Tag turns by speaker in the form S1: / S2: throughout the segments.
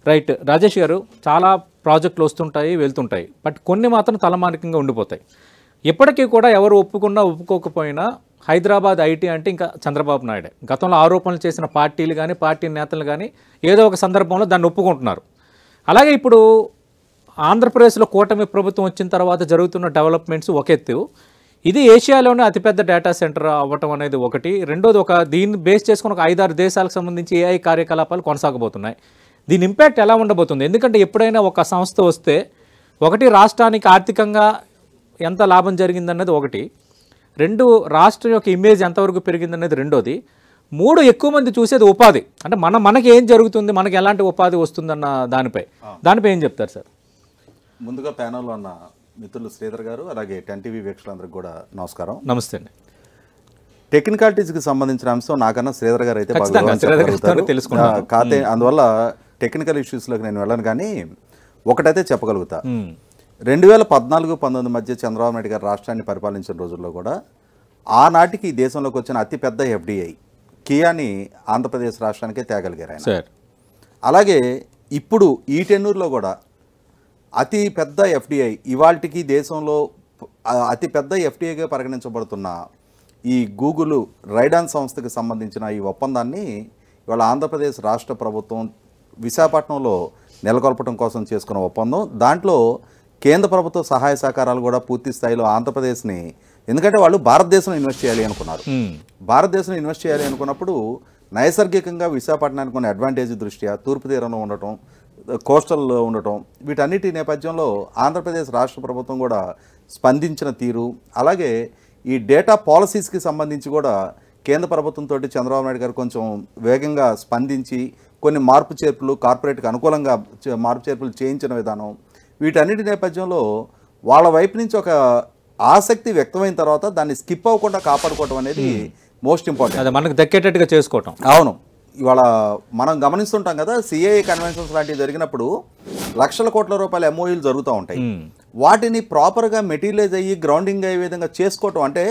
S1: Right. Rajesh గారు, చాలా ప్రాజెక్టులు వస్తుంటాయి, వెళ్తుంటాయి. బట్ కొన్ని మాత్రం తలమానికంగా ఉండిపోతాయి. ఇప్పటికీ కూడా ఎవరు ఒప్పుకున్నా ఒప్పుకోకపోయినా హైదరాబాద్ ఐటీ అంటే ఇంకా చంద్రబాబు నాయుడే. గతంలో ఆరోపణలు చేసిన పార్టీలు కానీ, పార్టీ నేతలు కానీ ఏదో ఒక సందర్భంలో దాన్ని ఒప్పుకుంటున్నారు. అలాగే ఇప్పుడు ఆంధ్రప్రదేశ్లో కూటమి ప్రభుత్వం వచ్చిన తర్వాత జరుగుతున్న డెవలప్మెంట్స్ ఒక ఎత్తు. ఇది ఏషియాలోనే అతిపెద్ద డేటా సెంటర్ అవ్వటం అనేది ఒకటి. రెండోది, దీన్ని బేస్ చేసుకుని ఒక 5-6 దేశాలకు సంబంధించి ఏఐ కార్యకలాపాలు కొనసాగబోతున్నాయి. దీని ఇంపాక్ట్ ఎలా ఉండబోతుంది? ఎందుకంటే ఎప్పుడైనా ఒక సంస్థ వస్తే ఒకటి రాష్ట్రానికి ఆర్థికంగా ఎంత లాభం జరిగిందన్నది ఒకటి, రెండు రాష్ట్రం యొక్క ఇమేజ్ ఎంతవరకు పెరిగిందనేది రెండోది, మూడు ఎక్కువ మంది చూసేది ఉపాధి. అంటే మనకి ఏం జరుగుతుంది, మనకి ఎలాంటి ఉపాధి వస్తుందన్న దానిపై ఏం చెప్తారు సార్?
S2: ముందుగా ప్యానల్లో ఉన్న మిత్రులు శ్రీధర్ గారు, అలాగే 10 టీవీ వీక్షకులందరికీ కూడా నమస్కారం.
S1: నమస్తే అండి.
S2: టెక్నికాలిటీస్కి సంబంధించిన అంశం నాకన్నా శ్రీధర్ గారు అయితే కాదే, అందువల్ల టెక్నికల్ ఇష్యూస్లోకి నేను వెళ్ళను. కానీ ఒకటైతే చెప్పగలుగుతా, 2014-19 మధ్య చంద్రబాబు నాయుడు గారు రాష్ట్రాన్ని పరిపాలించిన రోజుల్లో కూడా ఆనాటికి దేశంలోకి వచ్చిన అతిపెద్ద ఎఫ్డిఐ కియాని ఆంధ్రప్రదేశ్ రాష్ట్రానికే తేగలిగారు ఆయన. అలాగే ఇప్పుడు ఈ టెన్నూరులో కూడా అతి పెద్ద ఎఫ్డిఐ, ఇవాళకి దేశంలో అతి పెద్ద ఎఫ్డిఐగా పరిగణించబడుతున్న ఈ గూగుల్ రైడాన్ సంస్థకి సంబంధించిన ఈ ఒప్పందాన్ని ఇవాళ ఆంధ్రప్రదేశ్ రాష్ట్ర ప్రభుత్వం విశాఖపట్నంలో నెలకొల్పడం కోసం చేసుకున్న ఒప్పందం. దాంట్లో కేంద్ర ప్రభుత్వ సహాయ సహకారాలు కూడా పూర్తి స్థాయిలో ఆంధ్రప్రదేశ్ని, ఎందుకంటే వాళ్ళు భారతదేశంలో ఇన్వెస్ట్ చేయాలి అనుకున్నారు. భారతదేశంలో ఇన్వెస్ట్ చేయాలి అనుకున్నప్పుడు నైసర్గికంగా విశాఖపట్నానికి ఉన్న అడ్వాంటేజ్ దృష్ట్యా తూర్పు తీరంలో ఉండటం, కోస్టల్లో ఉండటం, వీటన్నిటి నేపథ్యంలో ఆంధ్రప్రదేశ్ రాష్ట్ర ప్రభుత్వం కూడా స్పందించిన తీరు, అలాగే ఈ డేటా పాలసీస్కి సంబంధించి కూడా కేంద్ర ప్రభుత్వంతో చంద్రబాబు నాయుడు గారు కొంచెం వేగంగా స్పందించి కొన్ని మార్పు చేర్పులు, కార్పొరేట్కి అనుకూలంగా మార్పు చేర్పులు చేయించిన విధానం, వీటన్నిటి నేపథ్యంలో వాళ్ళ వైపు నుంచి ఒక ఆసక్తి వ్యక్తమైన తర్వాత దాన్ని స్కిప్ అవ్వకుండా కాపాడుకోవడం అనేది మోస్ట్ ఇంపార్టెంట్.
S1: అదే మనకు దక్కేటట్టుగా చేసుకోవటం.
S2: అవును, ఇవాళ మనం గమనిస్తుంటాం కదా, సిఐఏ కన్వెన్షన్స్ లాంటివి జరిగినప్పుడు లక్షల కోట్ల రూపాయల ఎంఓయూలు జరుగుతూ ఉంటాయి. వాటిని ప్రాపర్గా మెటీరియలైజ్ అయ్యి గ్రౌండింగ్ అయ్యే విధంగా చేసుకోవటం, అంటే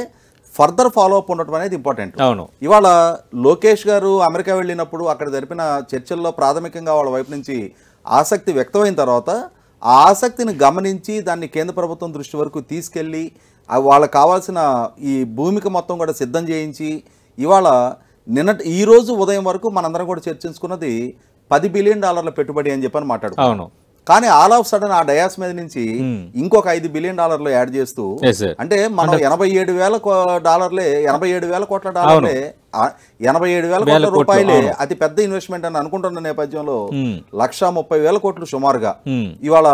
S2: ఫర్దర్ ఫాలో అప్ ఉండటం అనేది ఇంపార్టెంట్.
S1: అవును,
S2: ఇవాళ లోకేష్ గారు అమెరికా వెళ్ళినప్పుడు అక్కడ జరిపిన చర్చల్లో ప్రాథమికంగా వాళ్ళ వైపు నుంచి ఆసక్తి వ్యక్తమైన తర్వాత ఆ ఆసక్తిని గమనించి దాన్ని కేంద్ర ప్రభుత్వం దృష్టి వరకు తీసుకెళ్ళి వాళ్ళకి కావాల్సిన ఈ భూమిక మొత్తం కూడా సిద్ధం చేయించి ఇవాళ ఈరోజు ఉదయం వరకు మనందరం కూడా చర్చించుకున్నది $10 బిలియన్ పెట్టుబడి అని చెప్పని మాట్లాడుకున్నాం. కానీ ఆల్ ఆఫ్ సడన్ ఆ డయాస్ మీద నుంచి ఇంకొక $5 బిలియన్ యాడ్ చేస్తూ, అంటే మనం $87,000 కోట్ల 87,000 కోట్ల రూపాయలే అతి పెద్ద ఇన్వెస్ట్మెంట్ అని అనుకుంటున్న నేపథ్యంలో 130,000 కోట్లు సుమారుగా ఇవాళ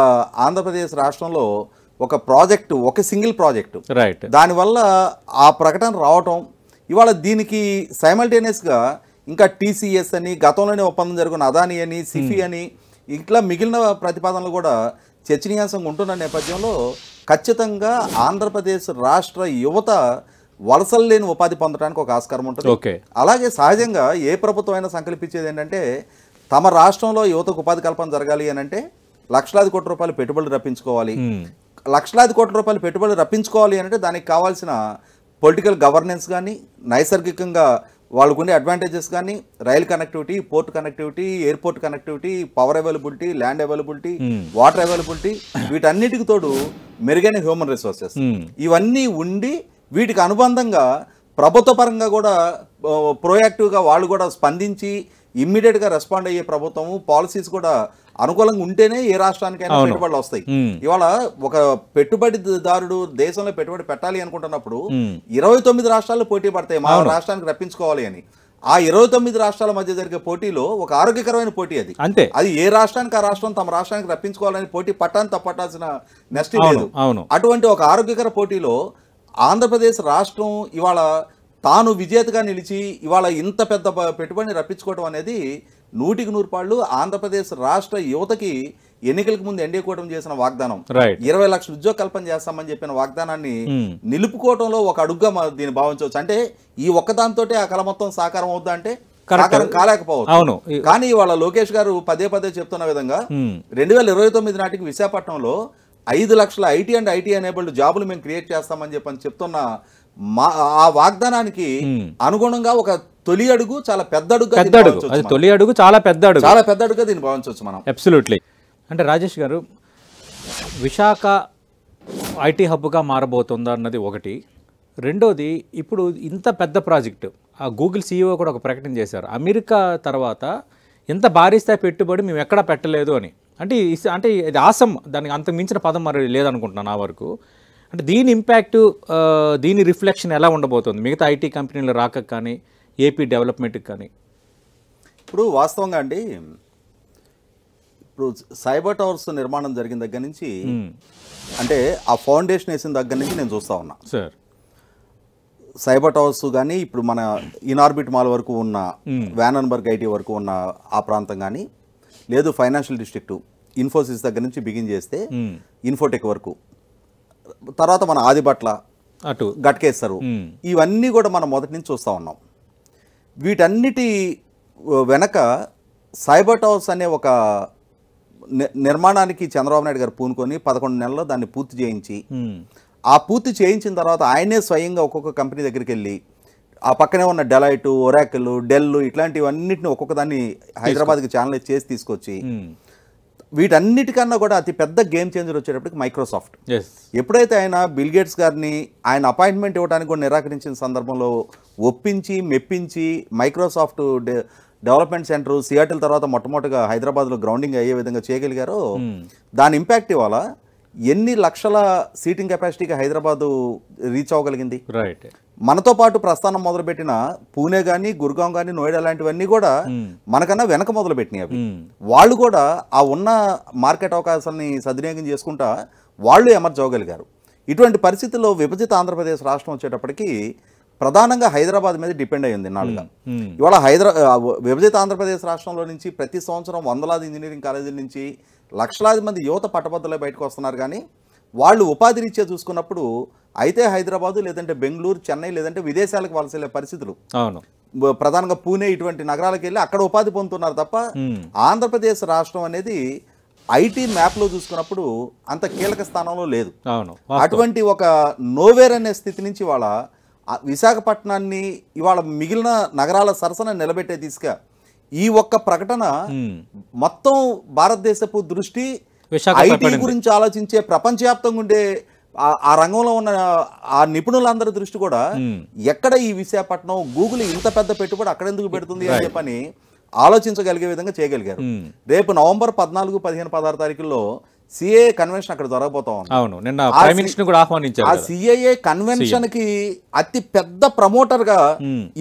S2: ఆంధ్రప్రదేశ్ రాష్ట్రంలో ఒక ప్రాజెక్టు, ఒక సింగిల్ ప్రాజెక్టు, దానివల్ల ఆ ప్రకటన రావటం, ఇవాళ దీనికి సైమల్టేనియస్గా ఇంకా టీసీఎస్ అని, గతంలోనే ఒప్పందం జరిగిన అదాని అని, సిఫీ అని, ఇట్లా మిగిలిన ప్రతిపాదనలు కూడా చర్చనీయాంశంగా ఉంటున్న నేపథ్యంలో ఖచ్చితంగా ఆంధ్రప్రదేశ్ రాష్ట్ర యువత వలసలు లేని ఉపాధి పొందడానికి ఒక ఆస్కారం ఉంటుంది. అలాగే సహజంగా ఏ ప్రభుత్వం అయినా సంకల్పించేది ఏంటంటే తమ రాష్ట్రంలో యువతకు ఉపాధి కల్పన జరగాలి అని అంటే లక్షలాది కోట్ల రూపాయలు పెట్టుబడులు రప్పించుకోవాలి. లక్షలాది కోట్ల రూపాయలు పెట్టుబడులు రప్పించుకోవాలి అంటే దానికి కావాల్సిన పొలిటికల్ గవర్నెన్స్ కానీ, నైసర్గికంగా వాళ్ళకుండే అడ్వాంటేజెస్ కానీ, rail connectivity, port connectivity, airport connectivity, power availability, land availability, water availability, వీటన్నిటికి తోడు మెరుగైన హ్యూమన్ రిసోర్సెస్, ఇవన్నీ ఉండి వీటికి అనుబంధంగా ప్రభుత్వ పరంగా కూడా ప్రోయాక్టివ్గా వాళ్ళు కూడా స్పందించి ఇమ్మీడియట్గా రెస్పాండ్ అయ్యే ప్రభుత్వము, పాలసీస్ కూడా అనుకూలంగా ఉంటేనే ఏ రాష్ట్రానికైనా పెట్టుబడులు వస్తాయి. ఇవాళ ఒక పెట్టుబడిదారుడు దేశంలో పెట్టుబడి పెట్టాలి అనుకుంటున్నప్పుడు 29 రాష్ట్రాలు పోటీ పడతాయి మా రాష్ట్రానికి రప్పించుకోవాలి అని. ఆ 29 రాష్ట్రాల మధ్య జరిగే పోటీలో ఒక ఆరోగ్యకరమైన పోటీ అది. అది ఏ రాష్ట్రానికి ఆ రాష్ట్రం తమ రాష్ట్రానికి రప్పించుకోవాలని పోటీ పట్టాన్ని తప్పట్టాల్సిన నెక్స్ట్ లేదు. అటువంటి ఒక ఆరోగ్యకర పోటీలో ఆంధ్రప్రదేశ్ రాష్ట్రం ఇవాళ తాను విజేతగా నిలిచి ఇవాళ ఇంత పెద్ద పెట్టుబడిని రప్పించుకోవడం అనేది 100% ఆంధ్రప్రదేశ్ రాష్ట్ర యువతకి ఎన్నికలకు ముందు ఎన్డీఏ కూటమి చేసిన వాగ్దానం, 20 లక్షల ఉద్యోగ కల్పన చేస్తామని చెప్పిన వాగ్దానాన్ని నిలుపుకోవడంలో ఒక అడుగుగా దీన్ని భావించవచ్చు. అంటే ఈ ఒక్కదాంతో ఆ కళ మొత్తం సాకారం అవుద్దా అంటే సాకారం కాలేకపోవచ్చు. కానీ ఇవాళ లోకేష్ గారు పదే చెప్తున్న విధంగా 2029 నాటికి విశాఖపట్నంలో 5 లక్షల ఐటీ అండ్ ఐటీ ఎనేబుల్డ్ జాబులు మేము క్రియేట్ చేస్తామని చెప్తున్న ఆ వాగ్దానానికి అనుగుణంగా ఒక తొలి అడుగు చాలా పెద్ద అడుగు,
S1: అది తొలి అడుగు, చాలా పెద్ద అడుగు,
S2: చాలా పెద్ద అడుగుగా దీన్ని భావించవచ్చు మనం.
S1: అబ్సల్యూట్లీ. అంటే రాజేష్ గారు, విశాఖ ఐటీ హబ్గా మారబోతుందా అన్నది ఒకటి. రెండోది, ఇప్పుడు ఇంత పెద్ద ప్రాజెక్టు, ఆ గూగుల్ సీఈఓ కూడా ఒక ప్రకటన చేశారు, అమెరికా తర్వాత ఇంత భారీ స్థాయి పెట్టుబడి మేము ఎక్కడా పెట్టలేదు అని. అంటే ఇది ఆసం, దానికి అంతకు మించిన పదం మరి లేదనుకుంటున్నాను నా వరకు. అంటే దీని ఇంపాక్ట్, దీని రిఫ్లెక్షన్ ఎలా ఉండబోతుంది మిగతా ఐటీ కంపెనీల రాక కానీ ఏపీ డెవలప్మెంట్కి కానీ?
S2: ఇప్పుడు వాస్తవంగా అండి, ఇప్పుడు సైబర్ టవర్స్ నిర్మాణం జరిగిన దగ్గర నుంచి, అంటే ఆ ఫౌండేషన్ వేసిన దగ్గర నుంచి నేను చూస్తూ ఉన్నా
S1: సార్.
S2: సైబర్ టవర్స్ కానీ, ఇప్పుడు మన ఇన్ఆర్బిట్ మాల్ వరకు ఉన్న, వ్యానన్బర్గ్ ఐటీ వరకు ఉన్న ఆ ప్రాంతం కానీ, లేదు ఫైనాన్షియల్ డిస్ట్రిక్ట్ ఇన్ఫోసిస్ దగ్గర నుంచి బిగిన్ చేస్తే ఇన్ఫోటెక్ వరకు, తర్వాత మన ఆదిబట్ల,
S1: అటు
S2: గట్కేశ్వరు, ఇవన్నీ కూడా మనం మొదటి నుంచి చూస్తూ ఉన్నాం. వీటన్నిటి వెనక సైబర్ టవర్స్ అనే ఒక నిర్మాణానికి చంద్రబాబు నాయుడు గారు పూనుకొని 11 నెలల్లో దాన్ని పూర్తి చేయించి, ఆ పూర్తి చేయించిన తర్వాత ఆయనే స్వయంగా ఒక్కొక్క కంపెనీ దగ్గరికి వెళ్ళి, ఆ పక్కనే ఉన్న డెలైట్, ఒరాకిల్, డెల్ ఇట్లాంటివన్నిటిని ఒక్కొక్క దాన్ని హైదరాబాద్కి ఛానల్ చేసి తీసుకొచ్చి, వీటన్నిటికన్నా కూడా అతి పెద్ద గేమ్ చేంజర్ వచ్చేటప్పటికి మైక్రోసాఫ్ట్. ఎప్పుడైతే ఆయన బిల్ గేట్స్ గారిని ఆయన అపాయింట్మెంట్ ఇవ్వడానికి కూడా నిరాకరించిన సందర్భంలో ఒప్పించి మెప్పించి మైక్రోసాఫ్ట్ డెవలప్మెంట్ సెంటర్ సియాటిల్ తర్వాత మొట్టమొదటిగా హైదరాబాద్లో గ్రౌండింగ్ అయ్యే విధంగా చేయగలిగారో, దాని ఇంపాక్ట్ ఇవాళ ఎన్ని లక్షల సీటింగ్ కెపాసిటీకి హైదరాబాదు రీచ్ అవ్వగలిగింది.
S1: రైట్.
S2: మనతో పాటు ప్రస్థానం మొదలుపెట్టిన పూణే కానీ, గుర్గాం కానీ, నోయిడా లాంటివన్నీ కూడా మనకన్నా వెనక మొదలుపెట్టినాయి. అవి వాళ్ళు కూడా ఆ ఉన్న మార్కెట్ అవకాశాలని సద్వినియోగం చేసుకుంటా వాళ్ళు ఎమర్జ్ అవ్వగలిగారు. ఇటువంటి పరిస్థితుల్లో విభజిత ఆంధ్రప్రదేశ్ రాష్ట్రం వచ్చేటప్పటికి ప్రధానంగా హైదరాబాద్ మీద డిపెండ్ అయ్యింది నాలుగా. ఇవాళ విభజిత ఆంధ్రప్రదేశ్ రాష్ట్రంలో నుంచి ప్రతి సంవత్సరం వందలాది ఇంజనీరింగ్ కాలేజీల నుంచి లక్షలాది మంది యువత పట్టభద్రులై బయటకు వస్తున్నారు. కానీ వాళ్ళు ఉపాధి రీత్యా చూసుకున్నప్పుడు అయితే హైదరాబాదు, లేదంటే బెంగళూరు, చెన్నై, లేదంటే విదేశాలకు వలస వెళ్ళే పరిస్థితులు, ప్రధానంగా పూణే ఇటువంటి నగరాలకు వెళ్ళి అక్కడ ఉపాధి పొందుతున్నారు తప్ప ఆంధ్రప్రదేశ్ రాష్ట్రం అనేది ఐటీ మ్యాప్లో చూసుకున్నప్పుడు అంత కీలక స్థానంలో లేదు. అటువంటి ఒక నోవేర్ అనే స్థితి నుంచి ఇవాళ విశాఖపట్నాన్ని ఇవాళ మిగిలిన నగరాల సరసన నిలబెట్టే దిశగా ఈ ఒక్క ప్రకటన మొత్తం భారతదేశపు దృష్టి ఐటీ గురించి ఆలోచించే ప్రపంచవ్యాప్తంగా ఉండే ఆ రంగంలో ఉన్న ఆ నిపుణులందరి దృష్టి కూడా ఎక్కడ ఈ విశాఖపట్నం గూగుల్ ఇంత పెద్ద పెట్టుబడి అక్కడ ఎందుకు పెడుతుంది అని చెప్పని ఆలోచించగలిగే విధంగా చేయగలిగారు. రేపు నవంబర్ 14, 15, 16 తారీఖుల్లో సిఏఏ కన్వెన్షన్ అక్కడ జరగబోతా ఉంది. ఆ సిఏఏ కన్వెన్షన్ కి అతి పెద్ద ప్రమోటర్ గా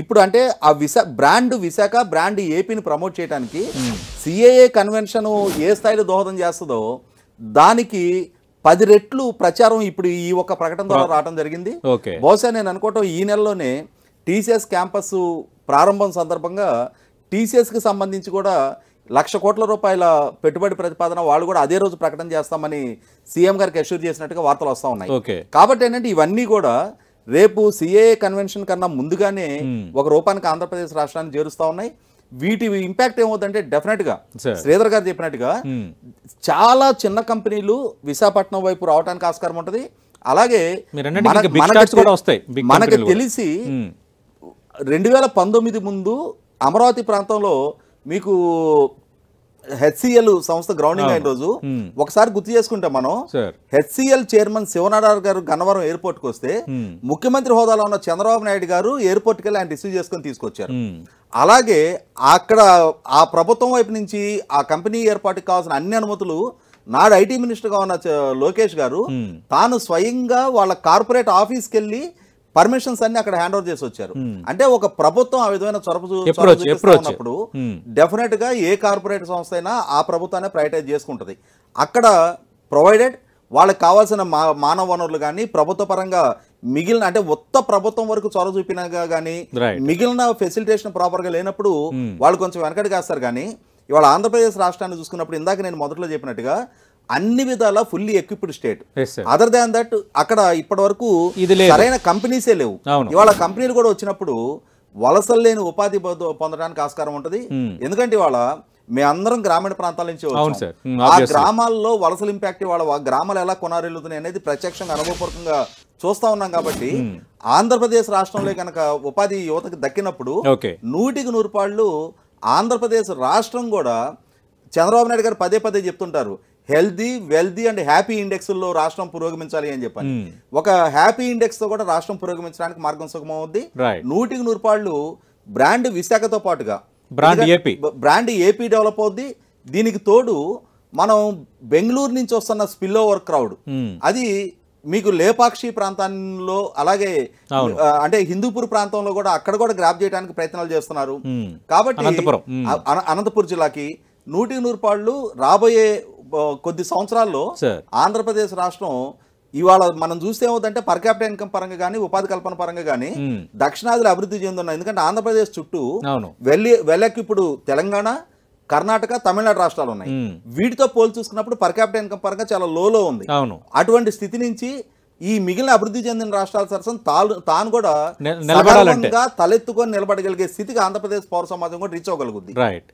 S2: ఇప్పుడు అంటే ఆ బ్రాండ్ విశాఖ, బ్రాండ్ ఏపీని ప్రమోట్ చేయడానికి సిఏఏ కన్వెన్షన్ ఏ స్థాయిలో దోహదం చేస్తుందో దానికి 10 రెట్లు ప్రచారం ఇప్పుడు ఈ ఒక్క ప్రకటన ద్వారా రావడం జరిగింది. బహుశా నేను అనుకోవటం ఈ నెలలోనే టీసీఎస్ క్యాంపస్ ప్రారంభం సందర్భంగా టీసీఎస్కి సంబంధించి కూడా 1,00,000 కోట్ల రూపాయల పెట్టుబడి ప్రతిపాదన వాళ్ళు కూడా అదే రోజు ప్రకటన చేస్తామని సీఎం గారికి అష్యూర్ చేసినట్టుగా వార్తలు వస్తూ ఉన్నాయి. కాబట్టి ఏంటంటే ఇవన్నీ కూడా రేపు సిఏఏ కన్వెన్షన్ కన్నా ముందుగానే ఒక రూపానికి ఆంధ్రప్రదేశ్ రాష్ట్రాన్ని చేరుస్తూ ఉన్నాయి. వీటి ఇంపాక్ట్ ఏమవుతుందంటే డెఫినెట్గా శ్రీధర్ గారు చెప్పినట్టుగా చాలా చిన్న కంపెనీలు విశాఖపట్నం వైపు రావడానికి ఆస్కారం ఉంటుంది. అలాగే మనకి తెలిసి 2019 ముందు అమరావతి ప్రాంతంలో మీకు హెచ్సిఎల్ సంస్థ గ్రౌండింగ్ అయిన రోజు ఒకసారి గుర్తు చేసుకుంటే మనం హెచ్సిఎల్ చైర్మన్ శివనారాయణ గారు గన్నవరం ఎయిర్పోర్ట్ కు వస్తే ముఖ్యమంత్రి హోదాలో ఉన్న చంద్రబాబు నాయుడు గారు ఎయిర్పోర్ట్ కి వెళ్ళి ఆయన రిసీవ్ చేసుకుని తీసుకొచ్చారు. అలాగే అక్కడ ఆ ప్రభుత్వం వైపు నుంచి ఆ కంపెనీ ఏర్పాటుకి కావాల్సిన అన్ని అనుమతులు నాడు ఐటీ మినిస్టర్ గా ఉన్న లోకేష్ గారు తాను స్వయంగా వాళ్ళ కార్పొరేట్ ఆఫీస్కి వెళ్ళి పర్మిషన్స్ అన్ని అక్కడ హ్యాండ్ ఓవర్ చేసి వచ్చారు. అంటే ఒక ప్రభుత్వం ఆ విధమైన చొరవ డెఫినెట్ గా ఏ కార్పొరేట్ సంస్థ అయినా ఆ ప్రభుత్వాన్ని ప్రైవేటైజ్ చేసుకుంటది. అక్కడ ప్రొవైడెడ్ వాళ్ళకి కావాల్సిన మానవ వనరులు కానీ ప్రభుత్వ పరంగా మిగిలిన అంటే మొత్త ప్రభుత్వం వరకు చొరవ చూపినగా కానీ మిగిలిన ఫెసిలిటేషన్ ప్రాపర్ గా లేనప్పుడు వాళ్ళు కొంచెం వెనకడిగేస్తారు. కానీ ఇవాళ ఆంధ్రప్రదేశ్ రాష్ట్రాన్ని చూసుకున్నప్పుడు ఇందాక నేను మొదట్లో చెప్పినట్టుగా అన్ని విధాలా fully equipped state. Other than that అక్కడ ఇప్పటి వరకు సరైన కంపెనీసే లేవు. ఇవాళ కంపెనీలు కూడా వచ్చినప్పుడు వలసలు లేని ఉపాధి పొందడానికి ఆస్కారం ఉంటుంది. ఎందుకంటే ఇవాళ మేమందరం గ్రామీణ ప్రాంతాల నుంచి
S1: అవును
S2: వచ్చాం.
S1: సార్.
S2: ఆ గ్రామాల్లో వలసలు ఇంపాక్ట్ వాళ్ళ గ్రామాలు ఎలా కొనారెళ్తున్నాయి అనేది ప్రత్యక్షంగా అనుభవపూర్వకంగా చూస్తా ఉన్నాం. కాబట్టి ఆంధ్రప్రదేశ్ రాష్ట్రంలో కనుక ఉపాధి యువతకు దక్కినప్పుడు
S1: ఓకే
S2: 100% ఆంధ్రప్రదేశ్ రాష్ట్రం కూడా చంద్రబాబు నాయుడు గారు పదే పదే చెప్తుంటారు హెల్దీ వెల్దీ అండ్ హ్యాపీ ఇండెక్స్లో రాష్ట్రం పురోగమించాలి అని చెప్పని. ఒక హ్యాపీ ఇండెక్స్ తో కూడా రాష్ట్రం పురోగమించడానికి మార్గం సుగమం అవుద్ది. 100% బ్రాండ్ విశాఖతో పాటుగా బ్రాండ్ ఏపీ డెవలప్ అవుద్ది. దీనికి తోడు మనం బెంగళూరు నుంచి వస్తున్న స్పిల్ ఓవర్ క్రౌడ్ అది మీకు లేపాక్షి ప్రాంతంలో అలాగే అంటే హిందూపూర్ ప్రాంతంలో కూడా అక్కడ కూడా గ్రాప్ చేయడానికి ప్రయత్నాలు చేస్తున్నారు. కాబట్టి అనంతపురం జిల్లాకి 100% రాబోయే కొద్ది సంవత్సరాల్లో ఆంధ్రప్రదేశ్ రాష్ట్రం ఇవాళ మనం చూస్తే ఏమవుతుందంటే పర్ క్యాపిటల్ ఇన్కమ్ పరంగా కానీ ఉపాధి కల్పన పరంగా కానీ దక్షిణాదిలో అభివృద్ధి చెందున్నాయి. ఎందుకంటే ఆంధ్రప్రదేశ్ చుట్టూ వెళ్ళకి ఇప్పుడు తెలంగాణ, కర్ణాటక, తమిళనాడు రాష్ట్రాలు ఉన్నాయి. వీటితో పోల్చి చూసుకున్నప్పుడు పర్ క్యాపిటల్ ఇన్కమ్ పరంగా చాలా లోలో ఉంది. అటువంటి స్థితి నుంచి ఈ మిగిలిన అభివృద్ధి చెందిన రాష్ట్రాల సరసన తాను కూడా తలెత్తుకొని నిలబడగలిగే స్థితికి ఆంధ్రప్రదేశ్ పౌర సమాజం కూడా రీచ్ అవ్వగలుగుద్ది.
S1: రైట్.